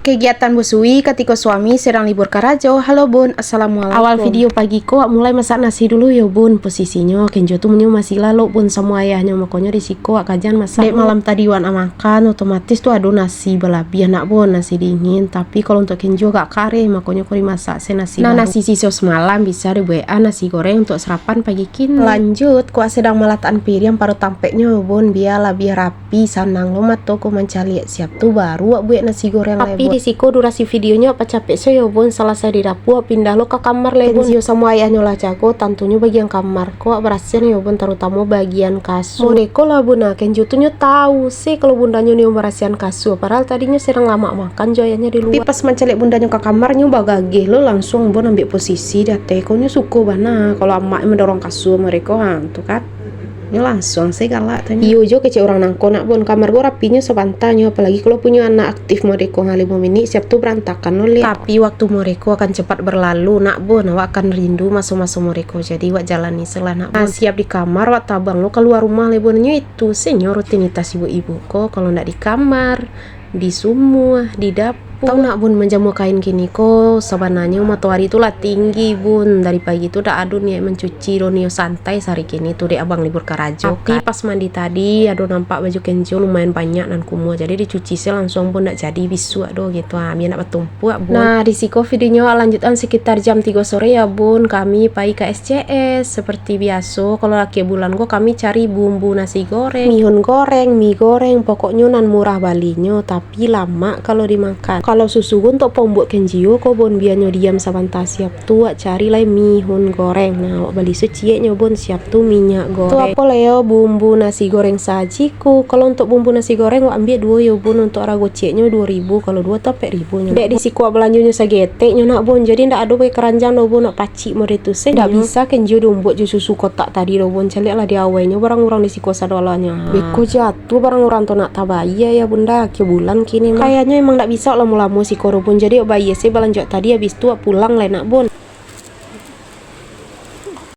Kegiatan busui ketika suami sedang libur karajo. Halo bun, assalamualaikum. Awal video pagi ko mulai masak nasi dulu ya bun. Posisinya Kenjo tuh masih lalu bun sama ayahnya, makanya risiko kajian masak. Dek malam tadi wan makan otomatis tuh ada nasi berlebih anak bun, nasi dingin. Tapi kalau untuk Kenjo gak kare, makanya ko dimasak nasi. Nah nasi sisa semalam bisa dibuat nasi goreng untuk sarapan pagi kini. Lanjut, ko sedang melataan piring paruh tampeknya bun, biar lebih rapi sanang lo mato ko mencari siap tuh baru buat nasi goreng. Tapi risiko durasi videonya apa capek saya bun, salah saya di dapur pindah lo ke kamar lebun. Kenzio sama ayahnya lah jago, tentunya bagian kamar kok berhasil ya bun, terutama bagian kasur. Modeko lah bun, nah Kenjo tuh tahu sih kalau bundanya nih berhasian kasur, padahal tadinya sedang lama makan joyanya di luar. Tapi pas mencelik bundanya ke kamarnya bagagih lo langsung bun ambil posisi dah tekonya suku bana kalau emak mendorong kasur mereka tuh kan. Ini langsung sih galak tanya. Iyo jo kece orang nangko nak bon, kamar gue rapinya sebantanya, apalagi kalau punya anak aktif mereka ngali mini siap tuh berantakan oleh. Tapi waktu mereka akan cepat berlalu nak bon, awak akan rindu masuk-masuk mereka, jadi wak jalani selah nak bon. Siap di kamar wak tabang lo keluar rumah lebonnya itu senyor rutinitas ibu-ibu kok, kalau ndak di kamar, di sumur, di dapur. Tahu nak bun, menjamu kain gini kok sebenarnya matahari itulah tinggi bun, dari pagi itu udah adu nih mencuci ronio santai sehari kini tuh deh abang libur karajo. Tapi pas mandi tadi aduh nampak baju Kenjo lumayan banyak dan kumuh, jadi dicuci sih langsung bun, ndak jadi bisu aduh gitu biar nak bertumpuk bun. Nah risiko videonya lanjutan sekitar jam 3 sore ya bun, kami pai ke SCS seperti biasa. Kalau laki bulan kok kami cari bumbu nasi goreng, mihun goreng, mie goreng, pokoknya nan murah balinya tapi lama kalau dimakan. Kalau susu untuk pembuat Kenjio kok bon biarnya diam sebentar siap tuh cari lah mihun goreng. Nah wak beli sucinya bon siap tuh minyak goreng. Tuh apa leo bumbu nasi goreng sajiku. Kalau untuk bumbu nasi goreng wak ambil 2 ya bon, untuk rago cieknya 2000, kalau 2 tapi 1000 nya. Dek disiko belanjanya sagete nya nak bon, jadi ndak ada pakai keranjang lo bon, nak pacik mode itu sih ndak bisa Kenjio dombuat ju susu kotak tadi lo bon, celik lah di awalnya barang orang disiko sadolanya. Beko jatuh barang orang tuh nak tabaya ya bunda ke bulan kini kayaknya emang ndak bisa lah mulamu si korupun, jadi bayi sih belanjak tadi habis tua pulang lah nak bon.